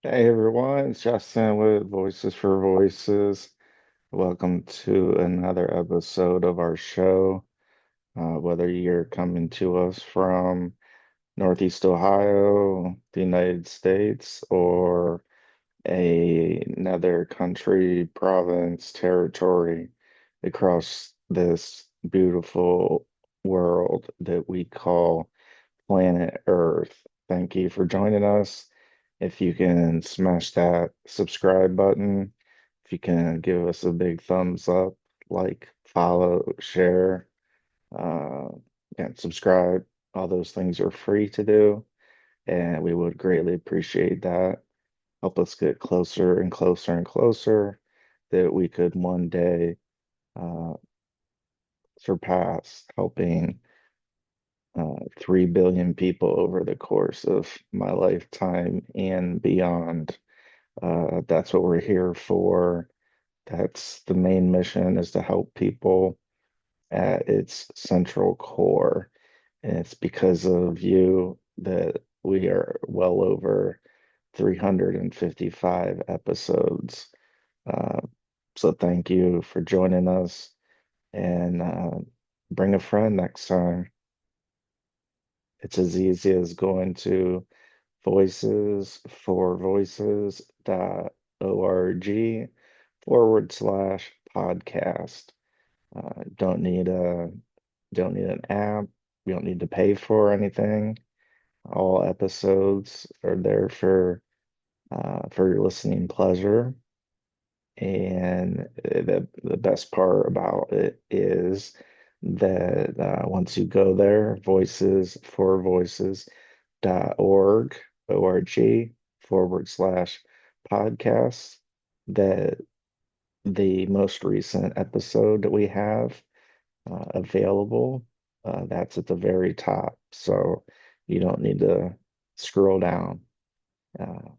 Hey everyone, it's Justin with Voices for Voices. Welcome to another episode of our show. Whether you're coming to us from Northeast Ohio, the United States, or another country, province, territory across this beautiful world that we call planet Earth. Thank you for joining us. If you can smash that subscribe button, if you can give us a big thumbs up, like, follow, share, uh, and subscribe, all those things are free to do, and we would greatly appreciate that. Help us get closer and closer and closer that we could one day uh, surpass helping 3 billion people over the course of my lifetime and beyond. That's what we're here for. That's the main mission is to help people at its central core. And it's because of you that we are well over 355 episodes. Uh, so thank you for joining us and bring a friend next time. It's as easy as going to voicesforvoices.org/podcast. Don't need an app. You don't need to pay for anything. All episodes are there for your listening pleasure. And the best part about it is that once you go there, voicesforvoices.org/podcasts, that the most recent episode that we have available, that's at the very top. So you don't need to scroll down. Uh,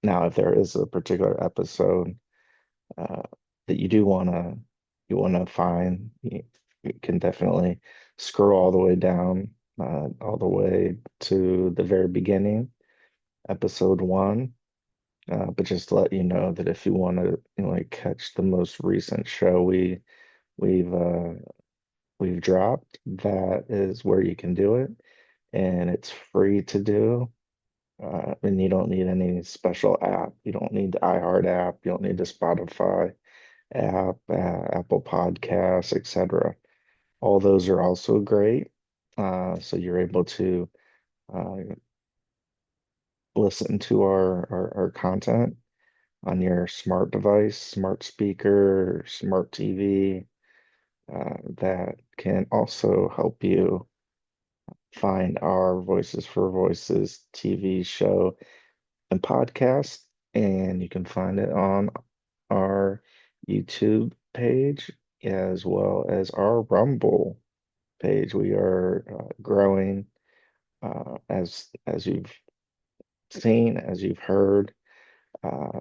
Now, if there is a particular episode uh, that you wanna find, you can definitely scroll all the way down, all the way to the very beginning, episode one. But just to let you know that if you want to, like catch the most recent show we've uh, we've dropped, that is where you can do it, and it's free to do. And you don't need any special app. You don't need the iHeart app. You don't need the Spotify app, Apple Podcasts, etc. All those are also great. So you're able to uh, listen to our content on your smart device, smart speaker, smart TV. That can also help you find our Voices for Voices TV show and podcast, and you can find it on our YouTube page as well as our Rumble page. We are growing as you've seen, as you've heard.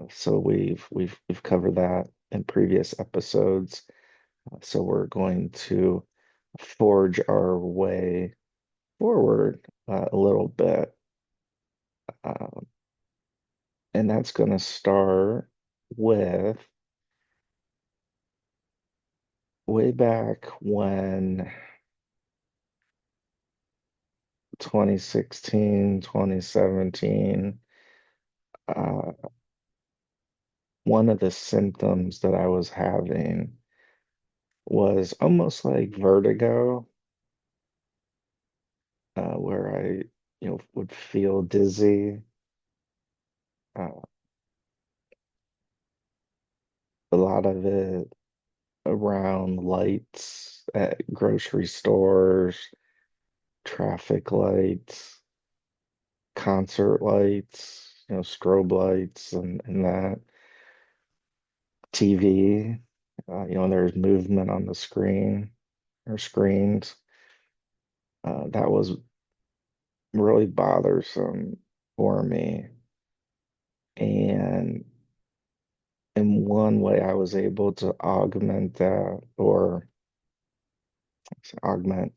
So we've covered that in previous episodes. So we're going to forge our way forward a little bit, uh, and that's going to start with way back when 2016, 2017, uh, one of the symptoms that I was having was almost like vertigo, where I would feel dizzy. Uh, a lot of it around lights at grocery stores, traffic lights, concert lights, strobe lights and that. TV, there's movement on the screen or screens. That was really bothersome for me. And in one way, I was able to augment that or augment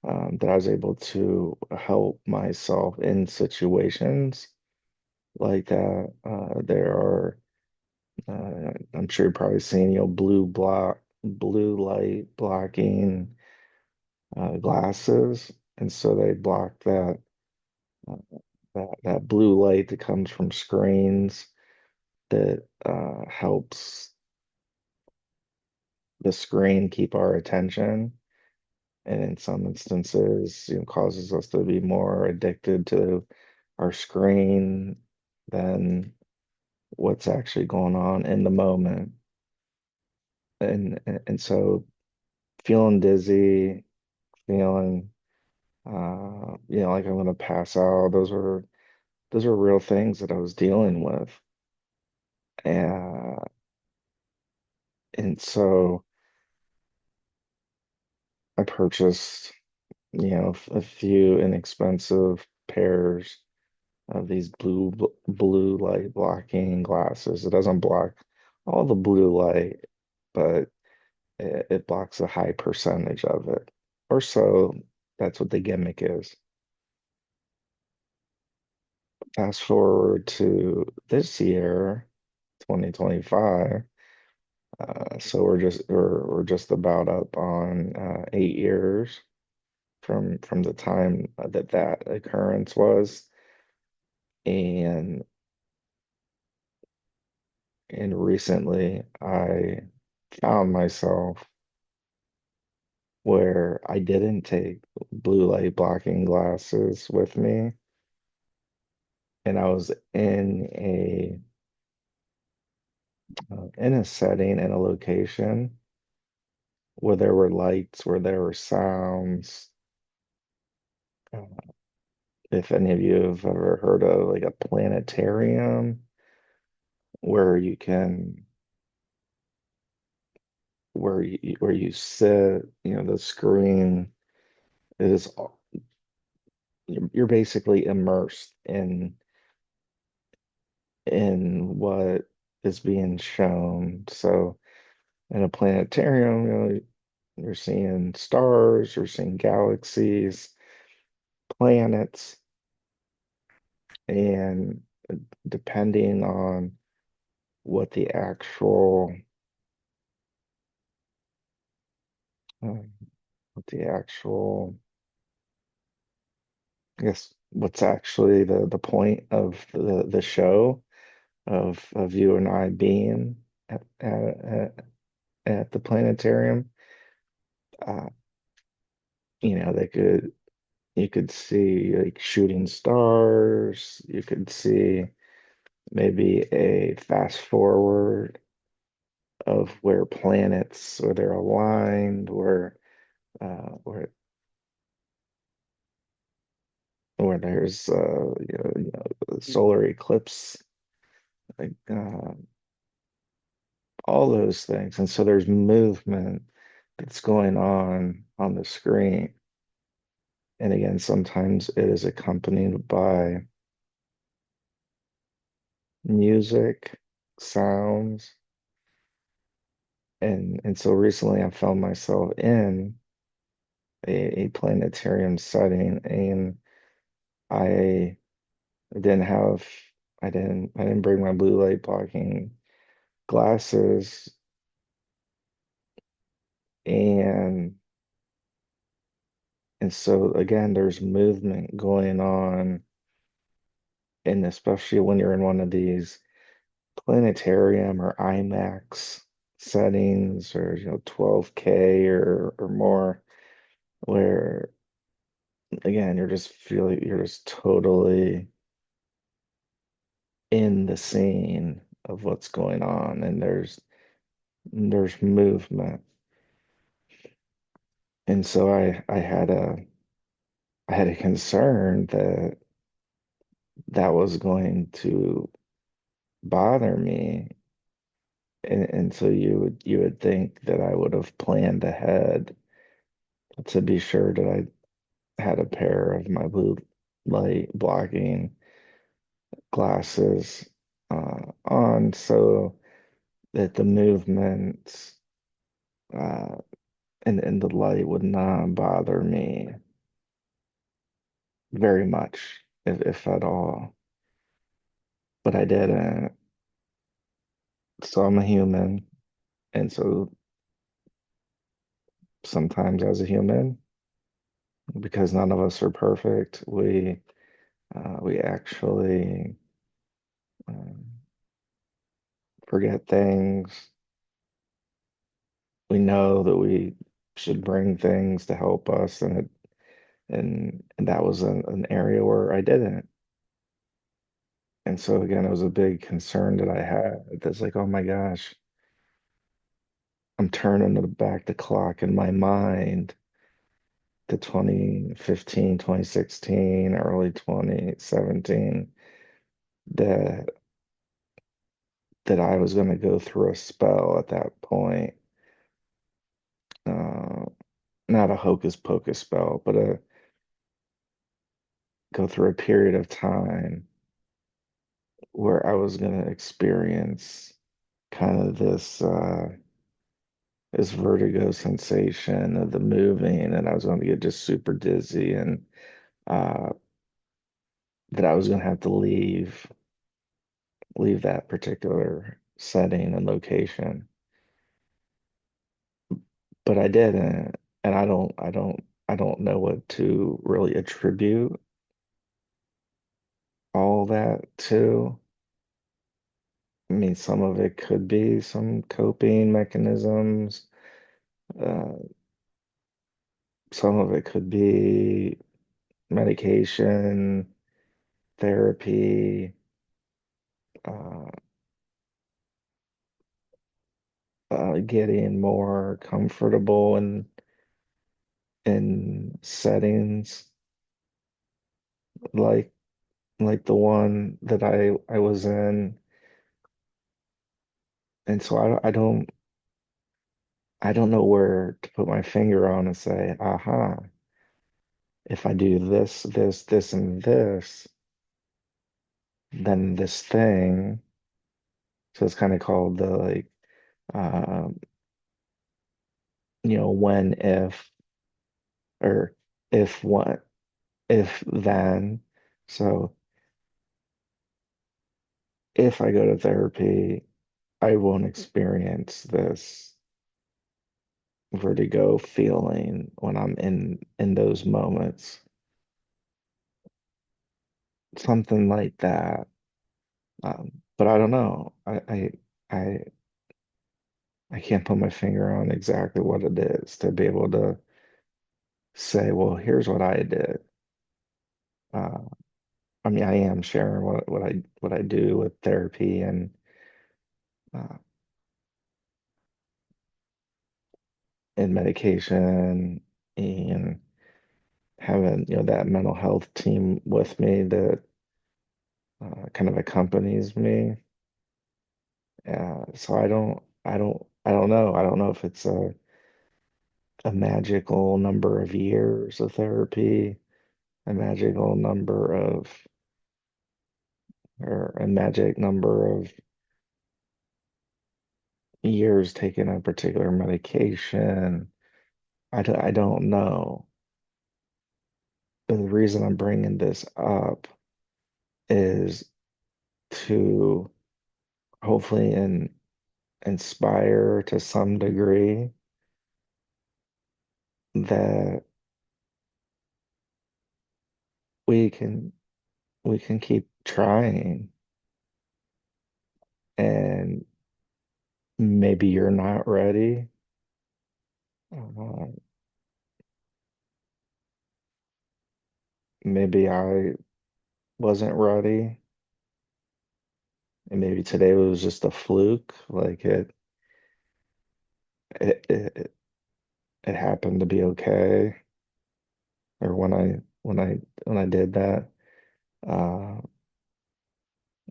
that I was able to help myself in situations like that. There are, I'm sure you've probably seen, blue light blocking glasses, and so they block uh, that blue light that comes from screens that helps the screen keep our attention, and in some instances, causes us to be more addicted to our screen than what's actually going on in the moment. And so feeling dizzy, feeling like I'm gonna pass out, those are real things that I was dealing with. And and so I purchased, a few inexpensive pairs of these blue light blocking glasses. It doesn't block all the blue light, but it blocks a high percentage of it. Or so that's what the gimmick is. Fast forward to this year, 2025. So we're just about up on 8 years from the time that occurrence was, and recently I found myself where I didn't take blue light blocking glasses with me, and I was in a setting, in a location where there were lights, where there were sounds. Uh, if any of you have ever heard of like a planetarium, where you can where you sit, the screen is you're basically immersed in what is being shown. So in a planetarium, you're seeing stars, you're seeing galaxies, planets, and depending on what the actual um, what the actual I guess what's actually the point of the show of you and I being at the planetarium. uh they could you could see like shooting stars, you could see maybe a fast forward of where planets, where they're aligned, where there's solar eclipse, like all those things. And so there's movement that's going on the screen. And again, sometimes it is accompanied by music, sounds. And so recently I found myself in a planetarium setting, and I didn't have I didn't bring my blue light blocking glasses, and so again there's movement going on, and especially when you're in one of these planetarium or IMAX settings, or 12K or more, where again you're just totally in the scene of what's going on, and there's movement. And so I had a concern that that was going to bother me. And so you would think that I would have planned ahead to be sure that I had a pair of my blue light blocking glasses on, so that the movements uh, and the light would not bother me very much, if at all. but I didn't. So I'm a human, and so sometimes as a human, because none of us are perfect, we actually um, forget things. We know that we should bring things to help us, and that was an area where I didn't. And so again, it was a big concern that I had. It's like, oh my gosh, I'm turning back the clock in my mind to 2015, 2016, early 2017, that that I was going to go through a spell at that point. Uh, Not a hocus pocus spell, but a go through a period of time where I was going to experience kind of this vertigo sensation of the moving, and I was going to get just super dizzy, and uh, that I was going to have to leave that particular setting and location. But I didn't, and I don't know what to really attribute all that to. I mean, some of it could be some coping mechanisms. Uh, some of it could be medication, therapy, uh, getting more comfortable in settings like like the one that I was in. And so I don't know where to put my finger on and say, aha, if I do this, this, and this, then this thing. So it's kind of called the like, um, when if, or if what, if then. So if I go to therapy, I won't experience this vertigo feeling when I'm in those moments. Something like that. But I don't know. I I can't put my finger on exactly what it is to be able to say, well, here's what I did. Uh, I mean, I am sharing what I do with therapy uh, and medication, and having that mental health team with me that kind of accompanies me. So I don't know. I don't know if it's a magical number of years of therapy, a magical number of, or a magic number of years taking a particular medication. I don't know. But the reason I'm bringing this up is to hopefully inspire to some degree that we can we can keep trying, and maybe you're not ready. Uh, Maybe I wasn't ready, and maybe today was just a fluke. Like it it, it happened to be okay, or when I did that. Uh,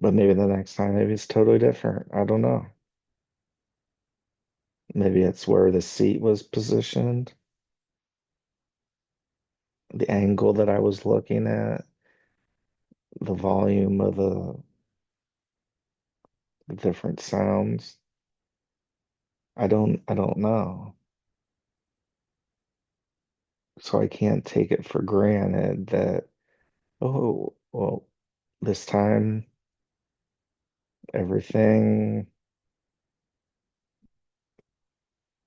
but maybe the next time, maybe it's totally different. I don't know. Maybe it's where the seat was positioned, the angle that I was looking at, the volume of the different sounds. I don't know. So I can't take it for granted that, oh, well, this time. Everything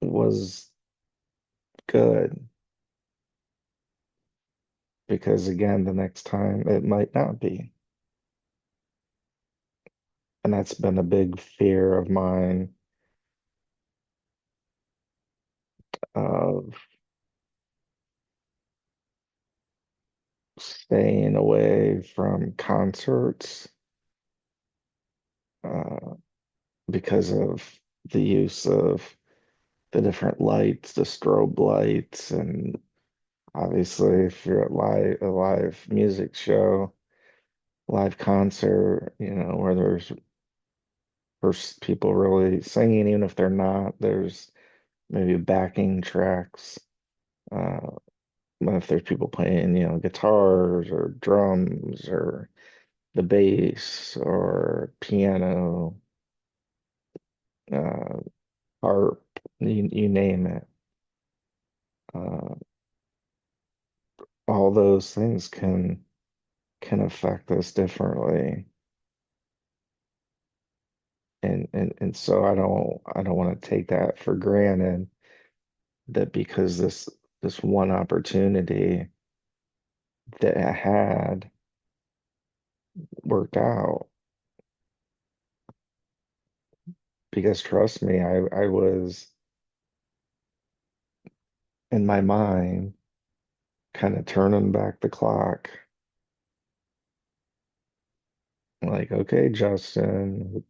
was good because again, the next time it might not be. And that's been a big fear of mine of staying away from concerts uh, because of the use of the different lights, the strobe lights, and obviously if you're at a live music show, live concert, where there's people really singing, even if they're not, there's maybe backing tracks. Uh, if there's people playing, guitars or drums or the bass or piano, uh, harp, you name it. Uh, all those things can affect us differently. And so I don't want to take that for granted that because this one opportunity that I had worked out. Because trust me, I was in my mind kind of turning back the clock. Like, okay, Justin,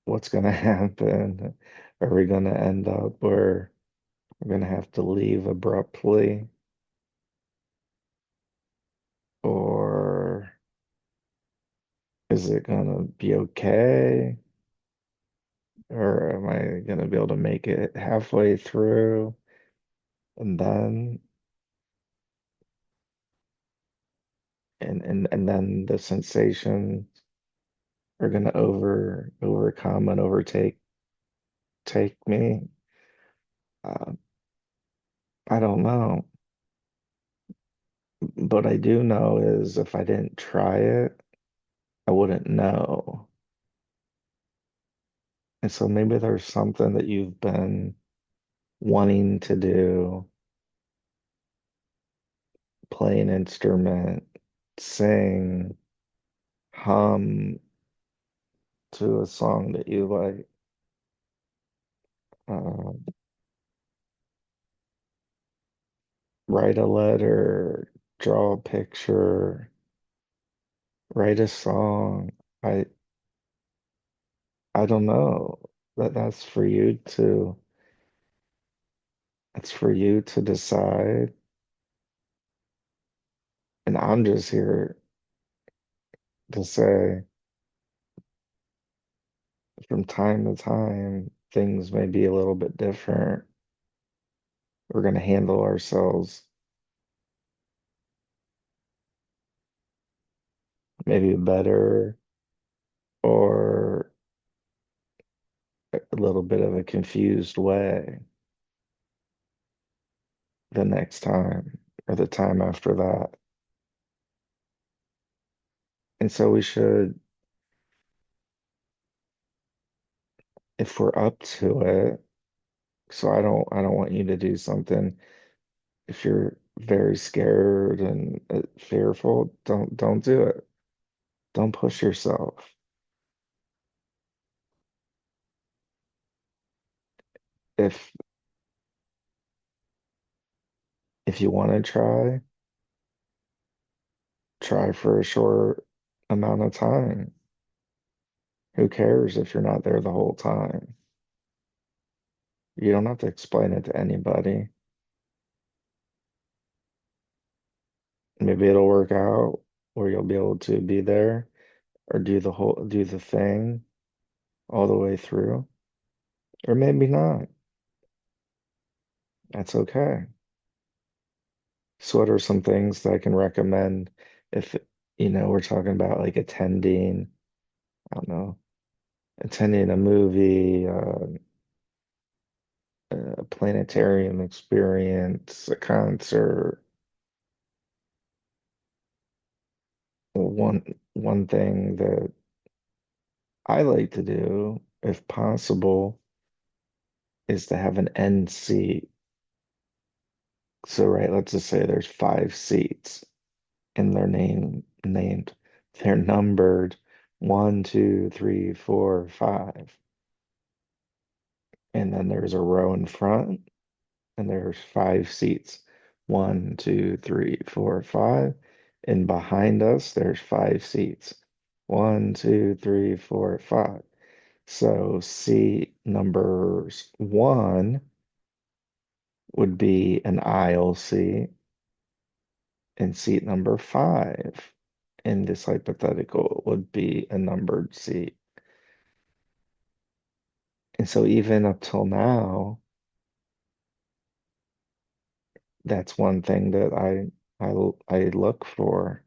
what's gonna happen? Are we gonna end up where we're gonna have to leave abruptly? Or is it gonna be okay? Or am I gonna be able to make it halfway through? And then and then the sensations are gonna overcome and take me. Uh, I don't know. But I do know is if I didn't try it, I wouldn't know. And so maybe there's something that you've been wanting to do, play an instrument, sing, hum to a song that you like, uh, write a letter, draw a picture, write a song. I I don't know. That's for you to decide. And I'm just here to say from time to time, things may be a little bit different. We're going to handle ourselves maybe better or a little bit of a confused way the next time or the time after that. And so we should, if we're up to it, so I don't want you to do something if you're very scared and fearful, don't do it. Don't push yourself. If if you want to try for a short amount of time. Who cares if you're not there the whole time? You don't have to explain it to anybody. Maybe it'll work out where you'll be able to be there or do the thing all the way through. Or maybe not. That's okay. So what are some things that I can recommend if, we're talking about like attending, I don't know, attending a movie, a planetarium experience, a concert. one thing that I like to do, if possible, is to have an end seat. So, right, let's just say there's five seats and they're numbered one, two, three, four, five. And then there's a row in front and there's five seats. One, two, three, four, five. And behind us, there's five seats. One, two, three, four, five. So seat numbers one would be an aisle seat, and seat number five in this hypothetical would be a numbered seat. And so even up till now, that's one thing that I look for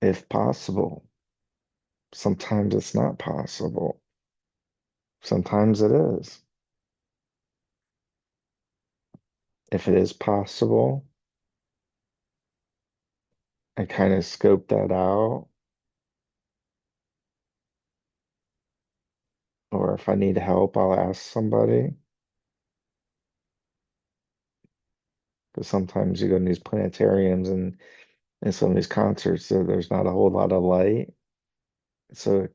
if possible. Sometimes it's not possible. Sometimes it is. If it is possible, I kind of scope that out. Or if I need help, I'll ask somebody. Because sometimes you go to these planetariums and some of these concerts, there's not a whole lot of light. So,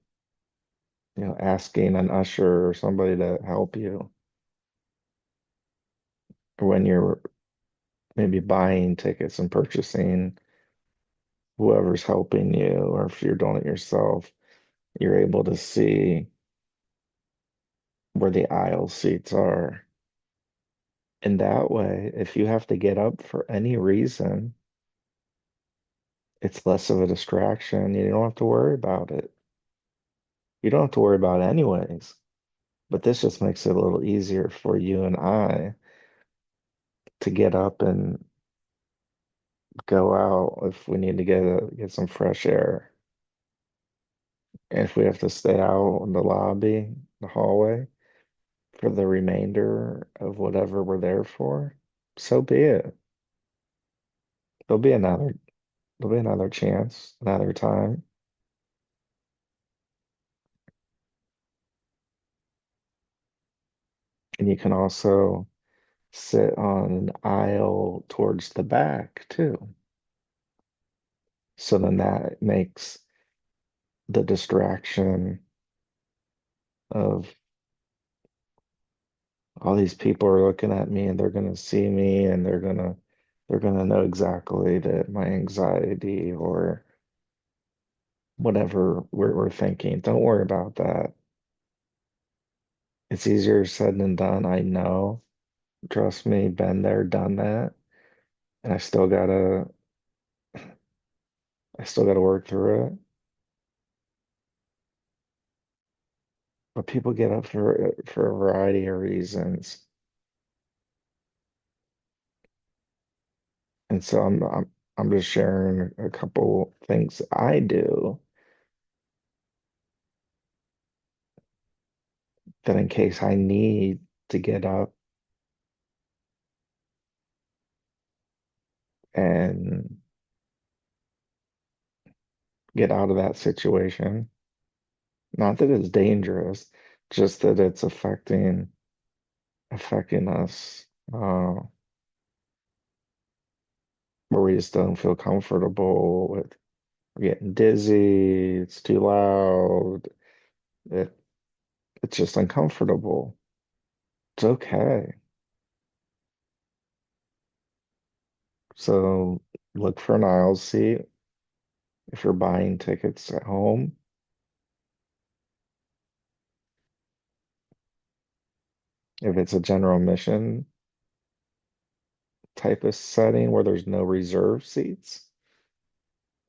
asking an usher or somebody to help you when you're maybe buying tickets and purchasing, whoever's helping you, or if you're doing it yourself, you're able to see where the aisle seats are. And that way, if you have to get up for any reason, it's less of a distraction. You don't have to worry about it. You don't have to worry about it anyways. But this just makes it a little easier for you and I to get up and go out if we need to get some fresh air. And if we have to stay out in the lobby, the hallway, for the remainder of whatever we're there for, so be it. There'll be another, there'll be another chance, another time. And you can also sit on an aisle towards the back too. So then that makes the distraction of all these people are looking at me and they're gonna see me and they're gonna know exactly that my anxiety or whatever we're thinking. Don't worry about that. It's easier said than done. I know. Trust me, been there, done that. And I still gotta work through it. But people get up for a variety of reasons. And so I'm just sharing a couple things I do that in case I need to get up and get out of that situation. Not that it's dangerous, just that it's affecting us, where we just don't feel comfortable with getting dizzy, it's too loud, it it's just uncomfortable. It's okay. So look for an aisle seat if you're buying tickets at home. If it's a general admission type of setting where there's no reserve seats,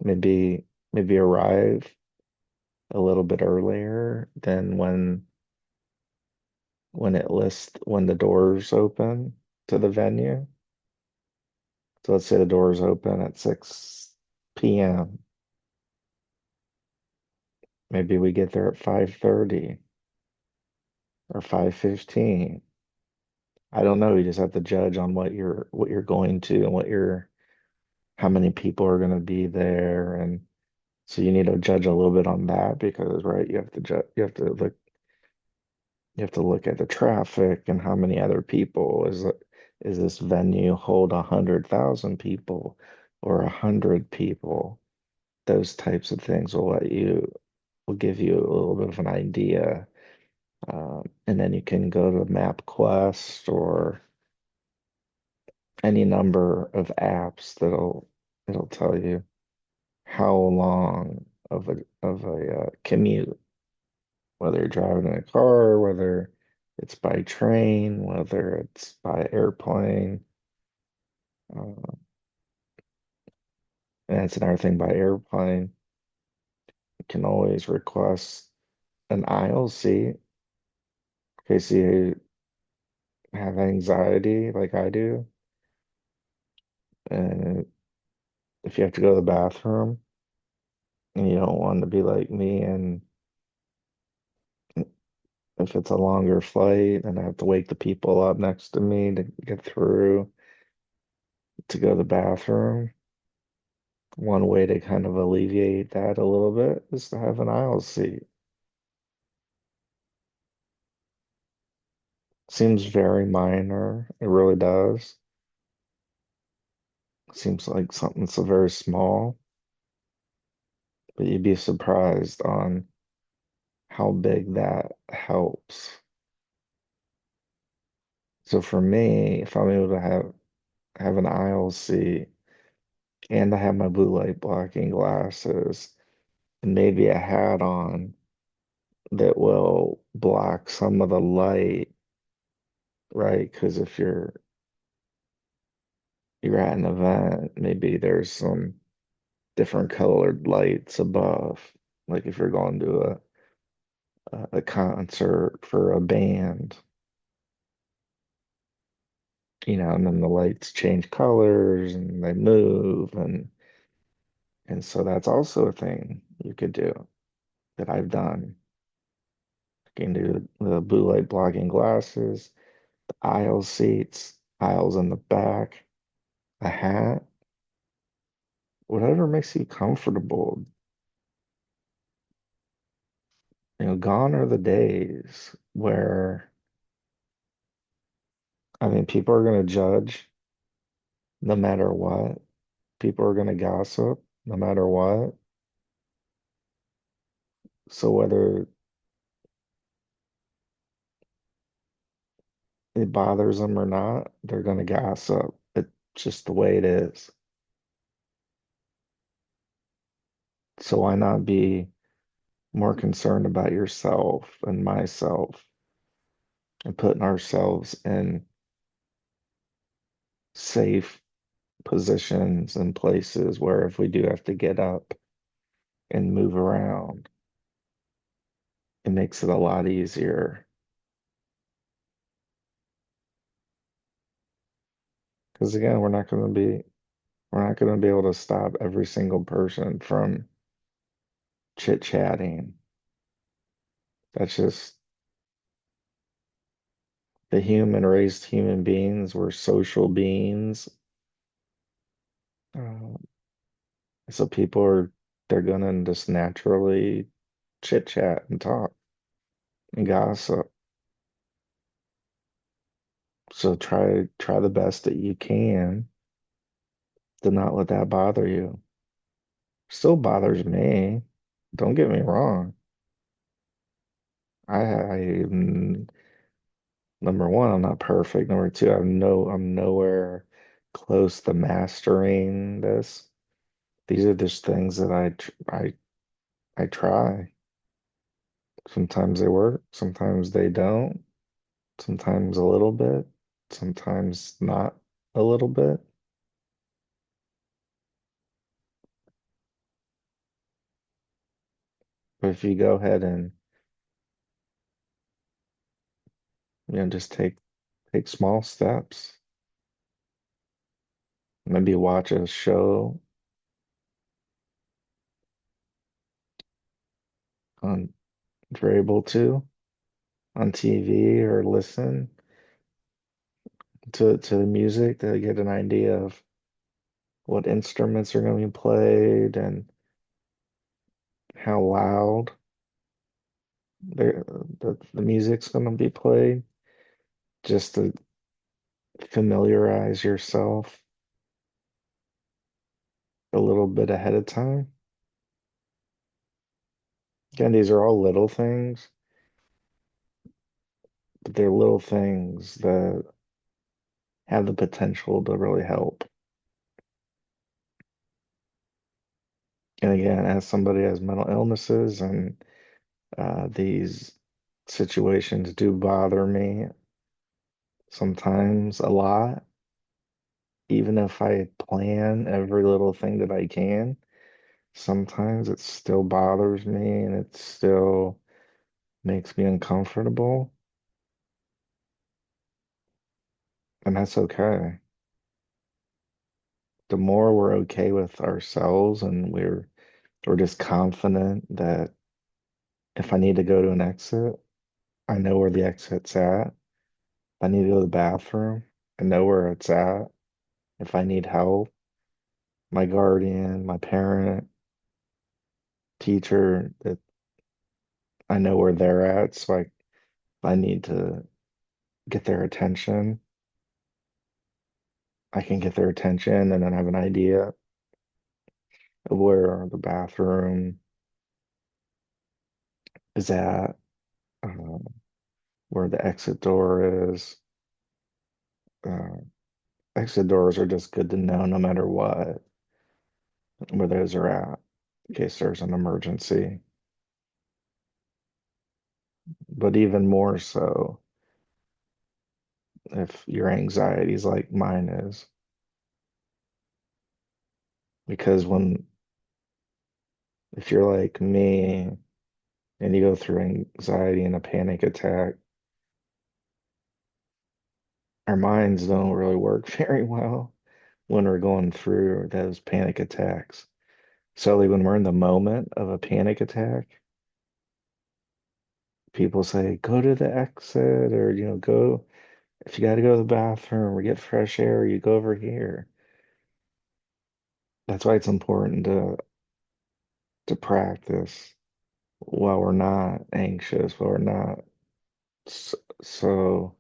maybe arrive a little bit earlier than when the doors open to the venue. So let's say the doors open at 6 p.m. Maybe we get there at 5:30 or 5:15. I don't know. You just have to judge on what you're going to and how many people are going to be there, and so you need to judge a little bit on that because, right, you have to look at the traffic and how many other people is this venue hold 100,000 people or 100 people? Those types of things will give you a little bit of an idea. And then you can go to MapQuest or any number of apps it'll tell you how long of a commute, whether you're driving in a car, whether it's by train, whether it's by airplane. Uh, and that's another thing by airplane. You can always request an aisle seat in case you have anxiety like I do. And if you have to go to the bathroom and you don't want to be like me, and if it's a longer flight and I have to wake the people up next to me to get through to go to the bathroom, one way to kind of alleviate that a little bit is to have an aisle seat. Seems very minor. It really does. Seems like something so very small, but you'd be surprised on how big that helps. So for me, if I'm able to have an aisle seat and I have my blue light blocking glasses and maybe a hat on that will block some of the light, right? Because if you're at an event, maybe there's some different colored lights above. Like if you're going to a concert for a band, and then the lights change colors and they move, and so that's also a thing you could do that I've done. You can do the blue light blocking glasses, the aisle seats, aisles in the back, a hat, whatever makes you comfortable. Gone are the days where, I mean, people are going to judge no matter what. People are going to gossip no matter what. So whether it bothers them or not, they're going to gossip. It's just the way it is. So why not be more concerned about yourself and myself and putting ourselves in safe positions and places where if we do have to get up and move around, it makes it a lot easier. Because again, we're not going to be able to stop every single person from chit-chatting. That's just the human raised human beings. We're social beings. Uh, so they're gonna just naturally chit-chat and talk and gossip. So try the best that you can to not let that bother you. Still bothers me. Don't get me wrong. Number one, I'm not perfect. Number two, I'm nowhere close to mastering this. These are just things that I try. Sometimes they work, sometimes they don't, sometimes a little bit, sometimes not a little bit. But if you go ahead and just take small steps, maybe watch a show on if you're able to on TV or listen to the music to get an idea of what instruments are going to be played and how loud the music's going to be played, just to familiarize yourself a little bit ahead of time. Again, these are all little things, but they're little things that have the potential to really help. And again, as somebody has mental illnesses and these situations do bother me sometimes a lot, even if I plan every little thing that I can, sometimes it still bothers me and it still makes me uncomfortable, and that's okay. The more we're okay with ourselves and we're just confident that if I need to go to an exit, I know where the exit's at. If I need to go to the bathroom, I know where it's at. If I need help, my guardian, my parent, teacher, that I know where they're at. So if I need to get their attention, I can get their attention and then have an idea of where the bathroom is at, uh, where the exit door is. Uh, Exit doors are just good to know no matter what, where those are at in case there's an emergency. But even more so if your anxiety is like mine is. Because if you're like me and you go through anxiety and a panic attack, our minds don't really work very well when we're going through those panic attacks. So like when we're in the moment of a panic attack, people say, go to the exit or, go if you got to go to the bathroom or get fresh air, you go over here. That's why it's important to practice while we're not anxious, while we're not so, so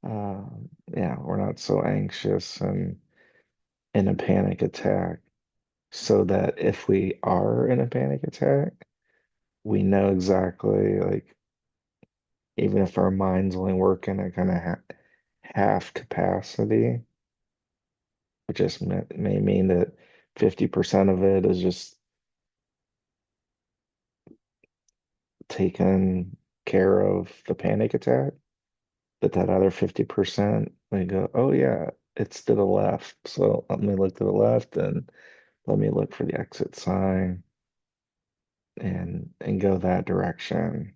uh, yeah, we're not so anxious and in a panic attack, so that if we are in a panic attack, we know exactly, like, even if our mind's only working at kind of half capacity, which just may mean that 50% of it is just taking care of the panic attack, but that other 50%, we go, oh yeah, it's to the left. So let me look to the left and let me look for the exit sign and go that direction.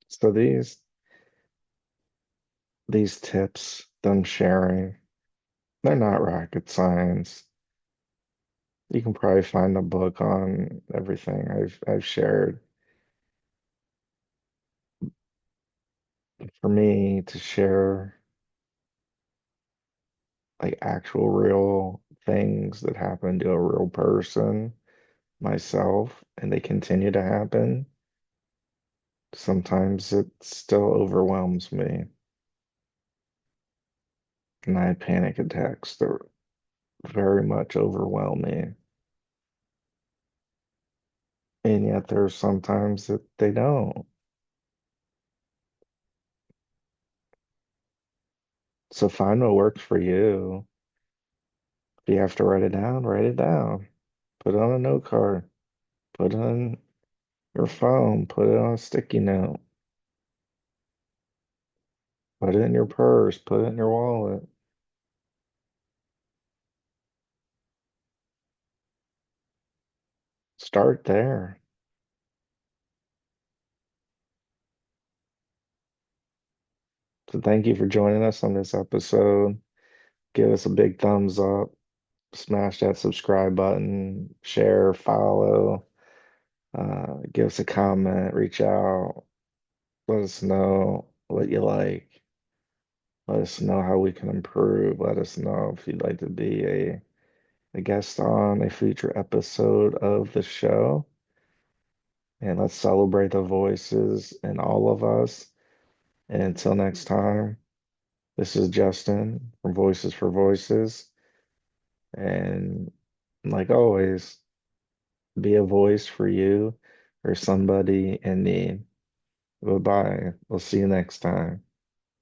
So these tips that I'm sharing, they're not rocket science. You can probably find a book on everything I've shared. For me to share like actual real things that happen to a real person, myself, and they continue to happen, sometimes it still overwhelms me. And I have panic attacks that very much overwhelm me. And yet there's sometimes that they don't. So find what works for you. If you have to write it down, write it down. Put it on a note card. Put it on your phone. Put it on a sticky note. Put it in your purse. Put it in your wallet. Start there. So thank you for joining us on this episode. Give us a big thumbs up. Smash that subscribe button. Share, follow. Give us a comment. Reach out. Let us know what you like. Let us know how we can improve. Let us know if you'd like to be a guest on a future episode of the show. And let's celebrate the voices in all of us. And until next time, this is Justin from Voices for Voices. And like always, be a voice for you or somebody in need. Goodbye. We'll see you next time.